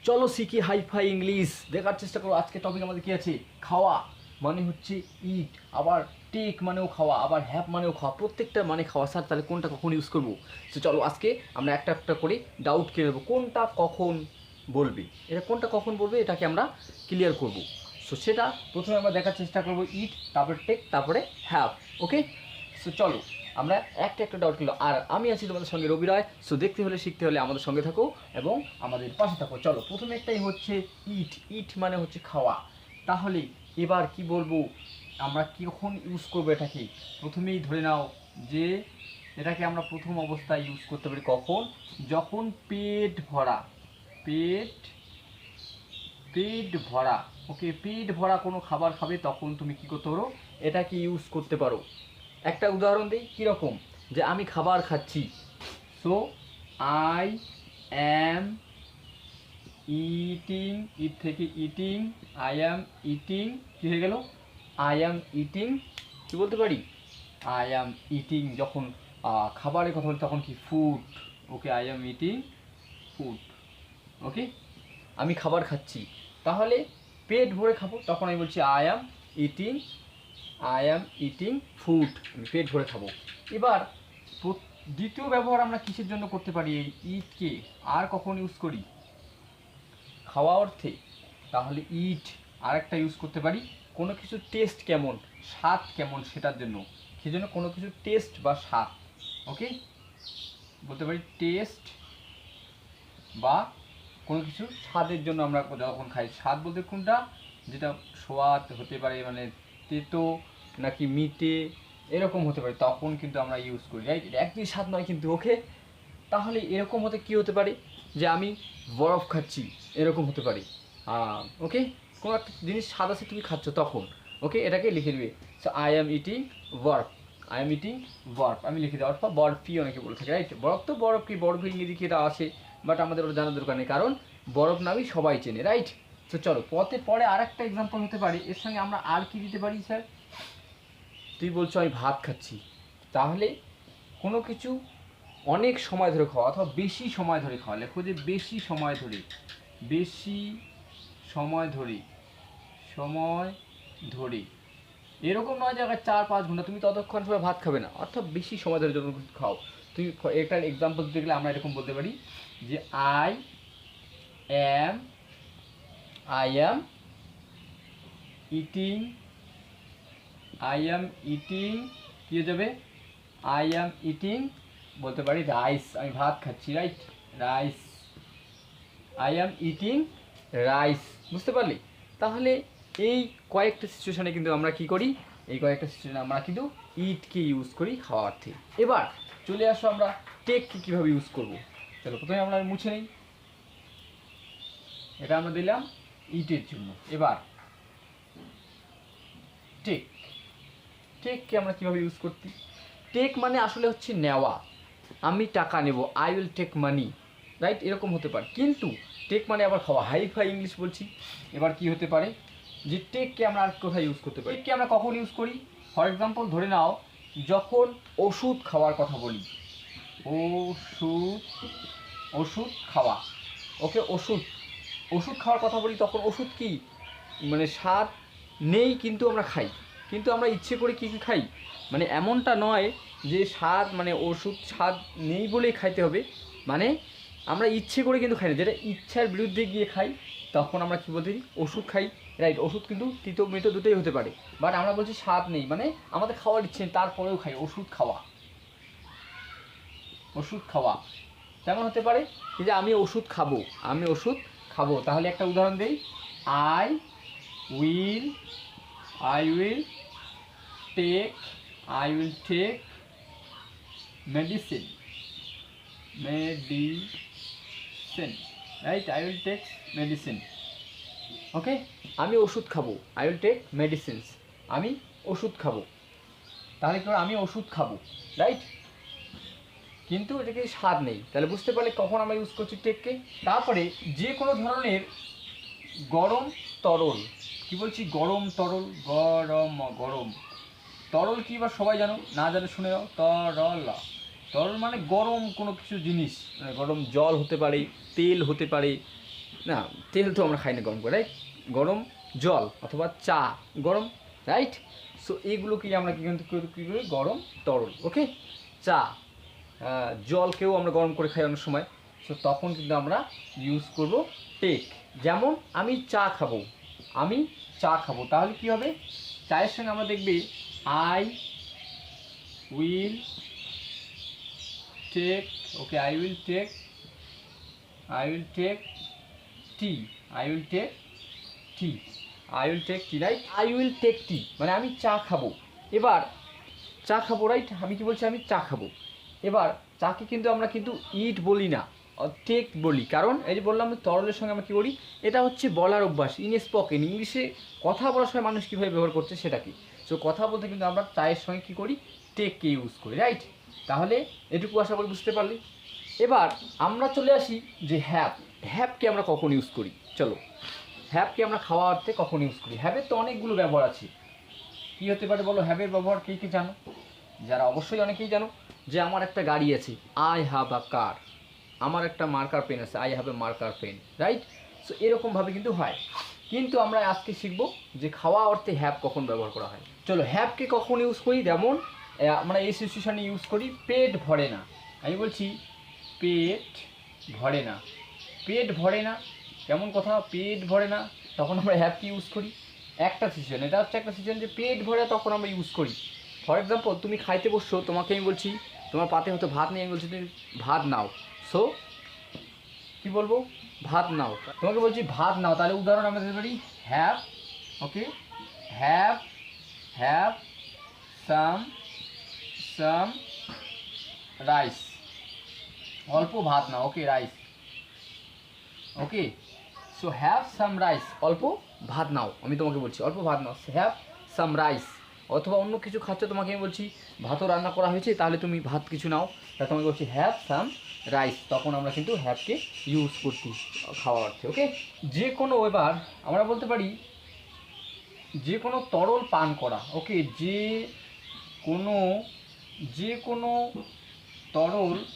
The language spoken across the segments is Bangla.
চলো শিখি হাইফাই ইংলিশ। দেখার চেষ্টা করো আজকে টপিক আমাদের কী আছে। খাওয়া মানে হচ্ছে ইট, আবার টেক মানেও খাওয়া, আবার হ্যাভ মানেও খাওয়া, প্রত্যেকটা মানে খাওয়া। স্যার তাহলে কোনটা কখন ইউজ করবো? তো চলো আজকে আমরা একটা একটা করে ডাউট কেড়ে নেবো কোনটা কখন বলবে, এটা কোনটা কখন বলবে এটাকে আমরা ক্লিয়ার করব। সো সেটা প্রথমে আমরা দেখার চেষ্টা করবো ইট, তারপরে টেক, তারপরে হ্যাভ। ওকে, সো চলো আমরা একটা একটা ডাউট কিলো। আর আমি আছি তোমাদের সঙ্গে রবি রায়। সো দেখতে হলে শিখতে হলে আমাদের সঙ্গে থাকো এবং আমাদের পাশে থাকো। চলো প্রথমে একটাই হচ্ছে ইট। ইট মানে হচ্ছে খাওয়া। তাহলে এবার কি বলবো, আমরা কখন ইউজ করবো এটাকে? প্রথমেই ধরে নাও যে এটাকে আমরা প্রথম অবস্থায় ইউজ করতে পারি কখন, যখন পেট ভরা, পেট পেট ভরা। ওকে, পেট ভরা কোনো খাবার খাবে তখন তুমি কি করতে পারো, এটাকে ইউজ করতে পারো। একটা উদাহরণ দিই কীরকম, যে আমি খাবার খাচ্ছি। সো আই অ্যাম ইটিং, ইট থেকে ইটিং, আই অ্যাম ইটিং, কী হয়ে গেল, আই অ্যাম ইটিং। কী বলতে পারি, আই অ্যাম ইটিং। যখন খাবারের কথা বলি তখন কি, food. Okay, I am eating food. Okay, আমি খাবার খাচ্ছি, তাহলে পেট ভরে খাবো তখন আমি বলছি I am eating, I am eating food, আমি পেট ভরে খাবো। এবার দ্বিতীয় ব্যবহার আমরা কিসের জন্য করতে পারি এই ইটকে, আর কখন ইউজ করি, খাওয়া অর্থে। তাহলে ইট আরেকটা ইউজ করতে পারি কোনো কিছু টেস্ট কেমন, স্বাদ কেমন সেটার জন্য। সেই জন্য কোনো কিছু টেস্ট বা স্বাদ। ওকে, বলতে পারি টেস্ট বা কোনো কিছু স্বাদের জন্য আমরা যখন খাই। স্বাদ বলতে কোনটা, যেটা স্বাদ হতে পারে মানে তেতো নাকি মিঠে এরকম হতে পারে, তখন কিন্তু আমরা ইউজ করি, রাইট? একই স্বাদ নয় কিন্তু। ওকে, তাহলে এরকম হতে কী হতে পারে, যে আমি বরফ খাচ্ছি, এরকম হতে পারে। ওকে, কোনো একটা জিনিস স্বাদ আছে তুমি খাচ্ছ তখন। ওকে, এটাকে লিখে দেবে। সো আই অ্যাম ইটিং বরফ, আই অ্যাম ইটিং বরফ, আমি লিখে দেওয়ার পর বরফি অনেকে বলে থাকে, রাইট? বরফ তো বরফ কি, বরফের ইংরেজি কি এটা আসে, বাট আমাদের ওটা জানার দরকার নেই, কারণ বরফ নামই সবাই চেনে, রাইট? তো চলো পরে আর একটা এক্সাম্পল হতে পারে, এর সঙ্গে আমরা আর কি দিতে পারি স্যার? তুই বলছো আমি ভাত খাচ্ছি, তাহলে কোনো কিছু অনেক সময় ধরে খাওয়া অথবা বেশি সময় ধরে খাওয়া। লেখো যে বেশি সময় ধরে, বেশি সময় ধরে, সময় ধরে। এরকম নয় যে আগে 4-5 ঘন্টা তুমি ততক্ষণ সময় ভাত খাবে না, অর্থাৎ বেশি সময় ধরে যখন খাও। তুমি এটার এক্সাম্পল দিতে গেলে আমরা এরকম বলতে পারি যে I am eating, I am eating, কী হয়ে যাবে, আই অ্যাম ইটিং, বলতে পারি রাইস, আমি ভাত খাচ্ছি, right? Rice, I am eating rice. বুঝতে পারলি? তাহলে এই কয়েকটা সিচুয়েশানে কিন্তু আমরা কি করি, এই কয়েকটা সিচুয়েশানে আমরা কিন্তু ইটকে ইউজ করি খাওয়া অর্থে। এবার চলে আসো আমরা টেককে কীভাবে ইউজ করব। চলো প্রথমে আমরা মুছে নিই, এটা আমরা দিলাম ইটের জন্য। এবার টেক, টেককে আমরা কীভাবে ইউজ করতে, টেক মানে আসলে হচ্ছে নেওয়া। আমি টাকা নেব, I will take money, right? এরকম হতে পারে, কিন্তু টেক মানে আবার খাওয়া। হাইফাই ইংলিশ বলছি। এবার কি হতে পারে, যে টেককে আমরা আর কোথায় ইউজ করতে পারি, টেককে আমরা কখন ইউজ করি? ফর এক্সাম্পল ধরে নাও যখন ওষুধ খাওয়ার কথা বলি, ওষুধ, ওষুধ খাওয়া। ওকে, ওষুধ খাওয়ার কথা বলি, তখন ওষুধ কি মানে স্বাদ নেই কিন্তু আমরা খাই, কিন্তু আমরা ইচ্ছে করে কী খাই, মানে এমনটা নয় যে স্বাদ মানে ওষুধ স্বাদ নেই বলেই খাইতে হবে, মানে আমরা ইচ্ছে করে কিন্তু খাই না, যেটা ইচ্ছার বিরুদ্ধে গিয়ে খাই তখন আমরা কী বলতে পারি, ওষুধ খাই, রাইট? ওষুধ কিন্তু তিতো মিঠো দুটোই হতে পারে, বাট আমরা বলছি স্বাদ নেই, মানে আমাদের খাওয়ার ইচ্ছে নেই তারপরেও খাই, ওষুধ খাওয়া, ওষুধ খাওয়া। তেমন হতে পারে যে আমি ওষুধ খাবো, আমি ওষুধ খাবো। তাহলে একটা উদাহরণ দিই, I will take, I will take medicine, right? I will take medicine. Okay, আমি ওষুধ খাবো, আই উইল টেক মেডিসিনস, আমি ওষুধ খাবো। তাহলে কি আমি ওষুধ খাবো, রাইট? কিন্তু এটাকে স্বাদ নেই, তাহলে বুঝতে পারলে কখন আমরা ইউজ করছি টেককে। তারপরে যে কোনো ধরনের গরম তরল, কি বলছি, গরম তরল, গরম তরল কি এবার সবাই জানো, না জানো শুনে যাও, তরল মানে গরম কোনো কিছু জিনিস, মানে গরম জল হতে পারে, তেল হতে পারে, না, তেল তো আমরা খাই না গরম করে, রাইট? গরম জল অথবা চা গরম, রাইট? সো এইগুলোকেই আমরা কিন্তু কী করি, গরম তরল। ওকে, চা জলকেও আমরা গরম করে খাই অনেক সময়। সো তখন কিন্তু আমরা ইউজ করব টেক। যেমন আমি চা খাবো, তাহলে কী হবে, চায়ের সঙ্গে আমরা দেখবি I will take, okay, I will take tea, right? I will take tea মানে আমি চা খাবো। এবার চা খাবো, রাইট? আমি কি বলছি, আমি চা খাবো। এবার চাকে কিন্তু আমরা কিন্তু ইট বলি না, টেক বলি। কারণ এই যে বললাম তরলের সঙ্গে আমরা কী করি, এটা হচ্ছে বলার অভ্যাস, স্পোকেন ইংলিশে কথা বলার সময় মানুষ কীভাবে ব্যবহার করছে সেটা কি। সো কথা বলতে কিন্তু আমরা চায়ের সঙ্গে কী করি, টেককে ইউজ করি, রাইট? তাহলে এটুকু আশা করি বুঝতে পারলি। এবার আমরা চলে আসি যে হ্যাভকে আমরা কখন ইউজ করি। চলো, হ্যাভকে আমরা খাওয়া অর্থে কখন ইউজ করি। হ্যাভের তো অনেকগুলো ব্যবহার আছে। কী হতে পারে বলো হ্যাভের ব্যবহার? কে কে জানো? যারা অবশ্যই অনেকেই জানো যে আমার একটা গাড়ি আছে, আই হ্যাভ আ কার। আমার একটা মার্কার পেন আছে, I have a marker pen, right? So এরকমভাবে কিন্তু হয়। কিন্তু আমরা আজকে শিখব যে খাওয়া অর্থে হ্যাভ কখন ব্যবহার করা হয়। চলো, হ্যাভকে কখন ইউজ করি, যেমন আমরা এই সিচুয়েশানে ইউজ করি, পেট ভরে না। আমি বলছি পেট ভরে না, কেমন কথা, পেট ভরে না, তখন আমরা হ্যাভকে ইউজ করি। একটা সিচুয়েশন, এটা হচ্ছে একটা সিচুয়েশন যে পেট ভরে, তখন আমরা ইউজ করি। ফর এক্সাম্পল, তুমি খাইতে বসছো, তোমাকে আমি বলছি তোমার পাতে হয়তো ভাত নেই, আমি বলছি তুমি ভাত নাও। সো কী বলবো, ভাত নাও। তোমাকে বলছি ভাত নাও, তাহলে উদাহরণ আমরা দিতে পারি have, okay, have some rice, অল্প ভাত নাও, okay, rice, okay. So have some rice, অল্প ভাত নাও, আমি তোমাকে বলছি অল্প ভাত নাও, হ্যাভ সাম রাইস। অথবা অন্য কিছু খাচ্ছ, তোমাকে আমি বলছি ভাতও রান্না করা হয়েছে, তাহলে তুমি ভাত কিছু নাও, তাহলে তোমাকে বলছি হ্যাভ সাম রাইস। তখন আমরা কিন্তু হ্যাভকে ইউজ করছি খাওয়া অর্থে, ওকে। যে কোনো, এবার আমরা বলতে পারি যে কোনো তরল পান করা, ওকে, যে কোনো তরল পান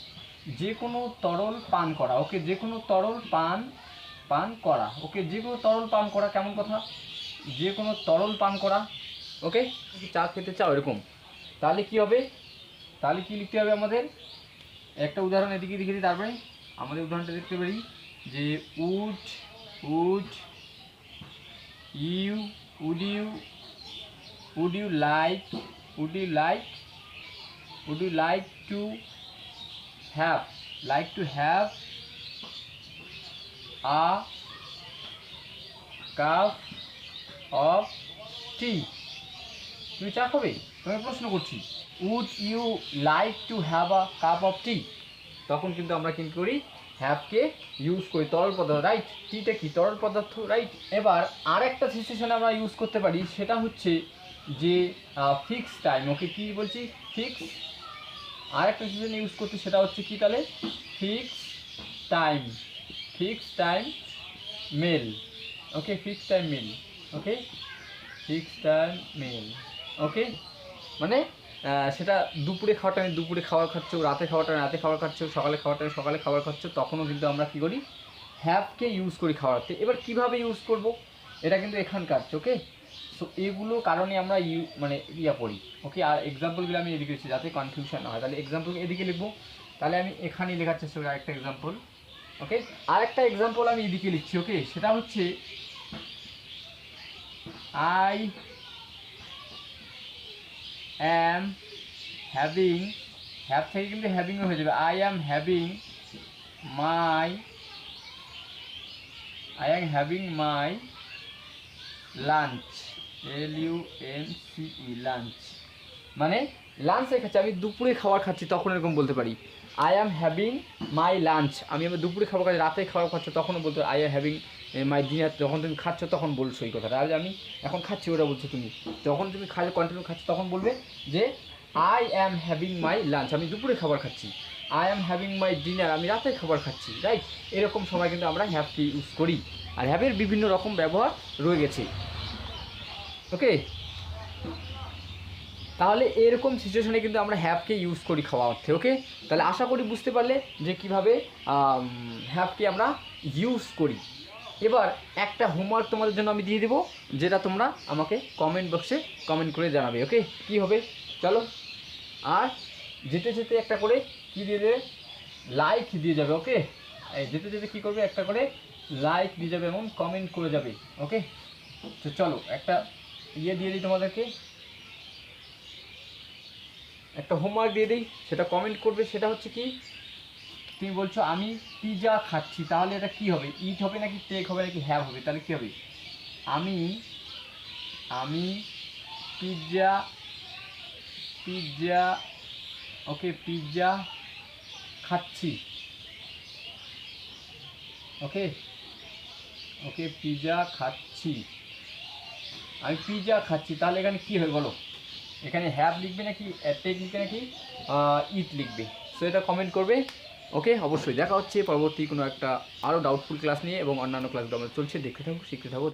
করা, ওকে, যে কোনো তরল পান করা, ওকে, যে কোনো তরল পান করা, কেমন কথা, যে কোনো তরল পান করা, ওকে। চা খেতে চাও এরকম, তাহলে কি হবে, তাহলে কি লিখতে হবে আমাদের, একটা উদাহরণ এদিকে দেখে দিই, তারপরে আমাদের উদাহরণটা দেখতে পারি যে would you like to have a cup of tea. তুমি চা খাবে? তোমাকে প্রশ্ন করছি, would you like to have a cup of tea. তখন কিন্তু আমরা কিন্তু করি হ্যাভকে ইউজ করি, তরল পদার্থ, রাইট? টিটা কি তরল পদার্থ, রাইট? এবার আরেকটা সিচুয়েশনে আমরা ইউজ করতে পারি, সেটা হচ্ছে যে ফিক্স টাইম, ওকে, কি বলছি, ফিক্স। আরেকটা সিচুয়েশনে ইউজ করতে, সেটা হচ্ছে কি, তাহলে ফিক্স টাইম মেল, ওকে, ফিক্স টাইম মেল, ওকে। মানে সেটা দুপুরে খাওয়াটা আমি দুপুরে খাবার খাচ্ছ, রাতে খাওয়াটা রাতে খাবার খাচ্ছ, সকালে খাওয়াটা সকালে খাবার খাচ্ছ, তখনও কিন্তু আমরা কী করি, হ্যাভকে ইউজ করি খাওয়াতে। এবার কিভাবে ইউজ করব, এটা কিন্তু এখানকার, ওকে। সো এগুলো কারণে আমরা পড়ি, ওকে। আর এক্সাম্পলগুলো আমি এদিকে লিখছি যাতে কনফিউশন না হয়, তাহলে এক্সাম্পল এদিকে লিখবো, তাহলে আমি এখানেই লেখার চেষ্টা করি আরেকটা এক্সাম্পল, ওকে। আরেকটা এক্সাম্পল আমি এদিকে লিখছি, ওকে, সেটা হচ্ছে আই অ্যাম হ্যাভিং, হ্যাভ থেকে কিন্তু হ্যাভিংও হয়ে যাবে, I am having my lunch, LUNCE, lunch. মানে লাঞ্চ খাচ্ছি, আমি দুপুরে খাবার খাচ্ছি, তখন এরকম বলতে পারি I am having my lunch. আমি আমার দুপুরে খাবার খাচ্ছি, রাতে খাবার খাচ্ছি, তখনও বলতে I am having my dinner. যখন তুমি খাচ্ছ তখন বলছো এই কথাটা, আর আমি এখন খাচ্ছি ওটা বলছো তুমি। যখন তুমি খালি কন্টিনিউ খাচ্ছ তখন বলবে যে I am having my lunch, আমি দুপুরে খাবার খাচ্ছি, I am having my dinner, আমি রাতে খাবার খাচ্ছি, রাইট? এরকম সময় কিন্তু আমরা হ্যাভকে ইউজ করি। আর হ্যাভের বিভিন্ন রকম ব্যবহার রয়ে গেছে, ওকে। তাহলে এরকম সিচুয়েশনে কিন্তু আমরা হ্যাভকে ইউজ করি খাওয়া অর্থে, ওকে। তাহলে আশা করি বুঝতে পারলে যে কীভাবে হ্যাভকে আমরা ইউজ করি। এবার একটা হোমওয়ার্ক তোমাদের জন্য আমি দিয়ে দেবো, যেটা তোমরা আমাকে কমেন্ট বক্সে কমেন্ট করে জানাবে। ওকে, কি হবে চলো। আর যেতে যেতে একটা করে কী দিয়ে দেবে, লাইক দিয়ে যাবে। ওকে, এই যেতে যেতে কী করবে, একটা করে লাইক দিয়ে যাবে এবং কমেন্ট করে যাবে। ওকে, তো চলো একটা ইয়ে দিয়ে দিই তোমাদেরকে, একটা হোমওয়ার্ক দিয়ে দিই, সেটা কমেন্ট করবে। সেটা হচ্ছে কি, তুমি বলছো আমি পিৎজা খাচ্ছি, তাহলে এটা কি হবে, ইট হবে নাকি টেক হবে নাকি হ্যাভ হবে, তাহলে কী হবে, আমি আমি পিৎজা পিৎজা ওকে পিৎজা খাচ্ছি। ওকে ওকে পিৎজা খাচ্ছি, আমি পিৎজা খাচ্ছি, তাহলে এখানে কি হবে বলো, এখানে হ্যাভ লিখবে নাকি টেক লিখবে নাকি ইট লিখবে, সো এটা কমেন্ট করবে। ওকে, অবশ্যই দেখা হচ্ছে পরবর্তী কোনো একটা আরও ডাউটফুল ক্লাস নিয়ে, এবং অন্যান্য ক্লাসগুলো আমাদের চলছে, দেখতে থাকো, শিখতে থাকো।